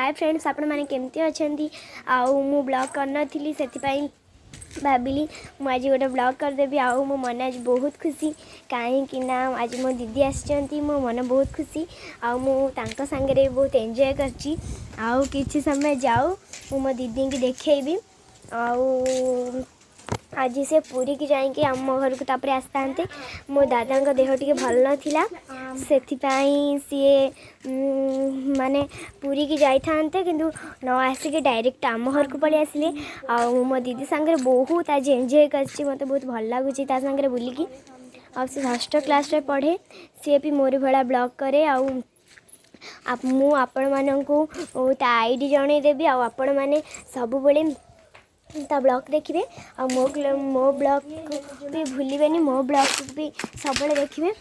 Hi friends आपण मैंने केमती अच्छा आउ मु ब्लॉग करनी से भाविली मुझे गोटे ब्लॉग करदेवी आउ मो मन आज बहुत खुशी कहीं आज मो दीदी आसी मो मन बहुत खुशी आउ सांगे बहुत एंजॉय करची आउ किसी समय जाऊ मो दीदी की देखी आउ आज से पूरी की जाइए आम घर को तापर आसता मो दादा देह टी भल नाला से सी माने पूरी की जाई किंतु न आसिक डायरेक्ट आम घर को पलि आसिले आउ मो दीदी सांगे बहुत आज एंजॉय करची मत बहुत भल लगुच सांगे बुलिकी आ षष्ठ क्लास रे पढ़े सी भी मोरी भाया ब्लॉग करे मु आपण मानू आईडी जनईदेवी आपण मैंने सब ब्लॉग देखिए आ मो ब्लॉग भी भूलिबेनी मो ब्लॉग भी सब देखिए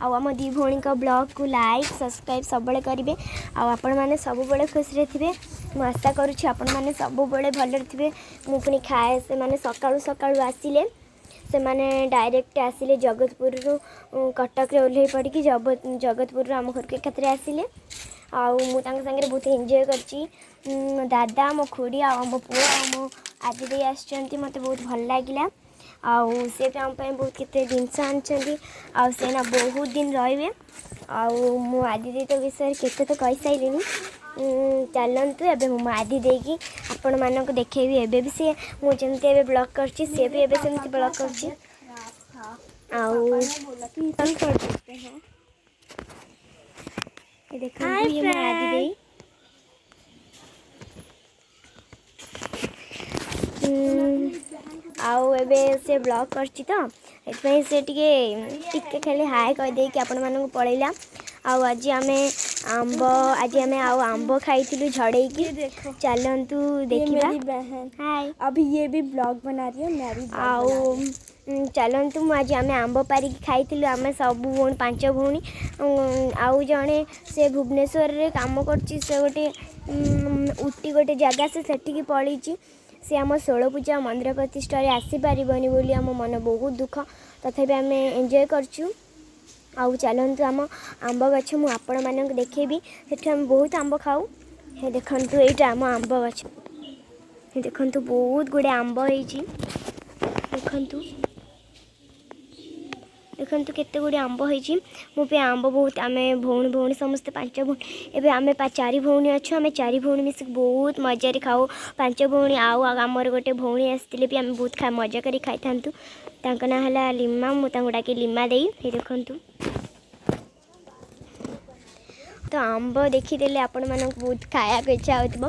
आम दी भौणी का ब्लॉग को लाइक सब्सक्राइब सब करेंगे आपण मैंने सब खुशी थे मुझे आशा करुँच आपण मैंने सब भल थे मुझे खाए से मैंने सकाळु सकाळु आसिले से मैंने डायरेक्ट आसिले जगतपुर कटक ओह्ल पड़ी जगतपुर आम घर को एकाथरे आसिले आंगे बहुत एंजॉय करची दादा मो खुड़ी मो पुआ मो आदि दे आसचंती मते बहुत भल लागिला आउ से आम बहुत केते जिनस आनचंती आउ से ना बहुत दिन रहिबे आउ मो आदि दे तो विषय केते तो कहि साइलिनी चलतु एबे मो आदि देकी आपण मानक देखेबी एबे भी से मु जेमते एबे ब्लॉग करची से भी एबे सेमती ब्लॉग करची आउ ये देखो ये मो आदि दे आउ एबे से ब्लॉग करची तो एथि से टिके खाली हाय कह दे कि आपण मानक पळैला आउ आज आमे आंब खाइथिलु झड़ेकी चलंतु देखिबा हाय अभी ये भी ब्लॉग बना रही है मैं भी आउ चलंतु आज आमे आंब पारिकी खाइथिलु आमे सब भौणी 5 भौणी आउ जणे से भुवनेश्वर रे काम करची से गोटे उटी गोटे जगह से सेठी पळीची सी आम 16 पूजा मंदिर प्रतिष्ठा आसी पारबनी बोली आम मन बहुत दुख तथापि आम एंजॉय करचु आउ चलतु आम आंब गछ मु आपण मानक देखेबी सेठी आम बहुत आंब खाऊ हे देखंतु एटा आम आंब गछ हे देखंतु बहुत गुडे आंब होईची देखंतु देखंतु केते गुडे आंब होईची मु पे आंब बहुत आमे भौणी भौणी समस्त 5 भौणी एबे आमे 4 भौणी अच्छु आमे 4 भौणी मिस बहुत मजा रे खाऊ 5 भौणी आउ आमर गोटे भौणी आसतिले भी आमे बहुत मजा करी खाई थांतु तांका ना हला लिमा मु तांको डाके लिमा देई हे देखंतु तो आंब देखीदेले आपण मानक बहुत खाया को इच्छा होतबो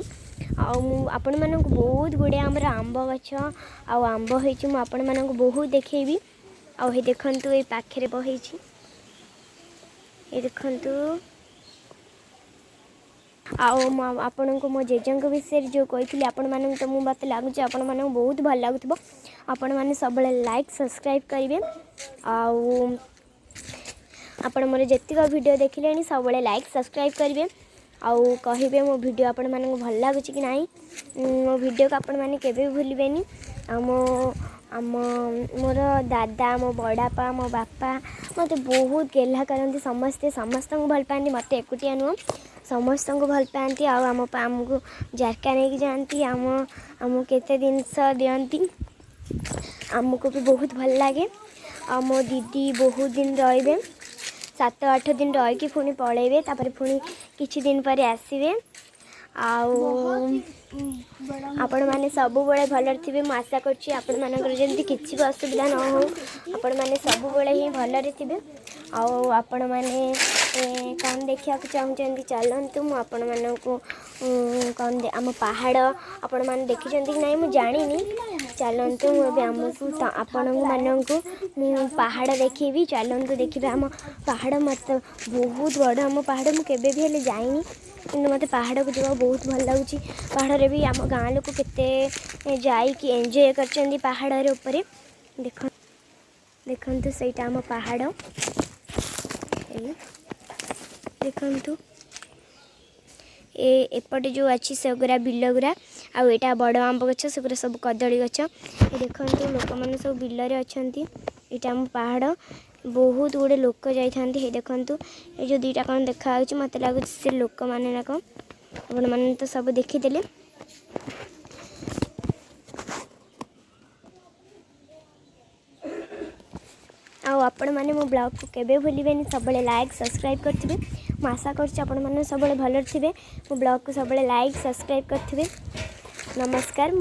आपण मानक बहुत गुडे आमर आंब गछ आंब होईची मु आपण मानक बहुत देखेबी आ हे देखंतु ए पाखरे बहेची ए देखंतु आपण को मो जेजंग विषय जो कही आपण मानक तो मत लगुच आपण मानक बहुत भल लगुथबो आपण माने सब लाइक सब्सक्राइब करेंगे आपण मोर जेतिक वीडियो देखिले सब लाइक सब्सक्राइब करेंगे आउ कहिबे मो वीडियो आपण मानक भल लगुच कि नहीं मो वीडियो को आपण माने केबे भूलिबेनी मोर दादा मो बड़ापा मो बापा मत बहुत गेला करती समस्ते समस्त भल पाती मत एकुटिया नुह समस्त को भल पाती आमको जारका नहीं जाती आम केते जिनस दियंती आमको भी बहुत भल लगे मो दीदी बहुत दिन रे 7-8 दिन रही पुणी पलैबे तापर पुणी किछि दिन पर आसबे आपण माने सब बड़े भल थे मुझे आशा करुँची आपण मानकर जमी किसी भी असुविधा न हो आपण माने सब बड़े ही भल थे आपण माने कौन देखा चाहते चलतु मुझे मानक कौन आम पहाड़ आपण मैंने देखी कि नहीं मुझे जानी चलतु मुझे आपण मानक पहाड़ देखी चलतु देखिए आम पहाड़ मत बहुत बड़ आम पहाड़ मुझे भी हेले जाइनी कि मत पहाड़ को जावा बहुत भल लगुच पहाड़ भी आम गाँ लोक केते जाइकी एंजॉय कर पहाड़ ऊपर देखंतु सेटा आम पहाड़ देखंतु एपटे जो अच्छी सेगुरा बिल गुरा आउ एटा बड़ आंब गछ सेगुरा सब कदली गछ देखंतु लोक मैंने सब बिलरे अच्छा यहाँ आम पहाड़ बहुत गुड़े लोक जाइए हे देखंतु ये जो 2टा कौन देखा मत लगुच से लोक मैंने ना कौन आपण मैंने तो सब देखीदे आपण मैंने मो ब्लॉग को केबे भूलिबेनी सब लाइक सब्सक्राइब करेंगे। मुझे आशा कर सब भल थे। मो ब्लॉग को सब लाइक सब्सक्राइब करेंगे। नमस्कार।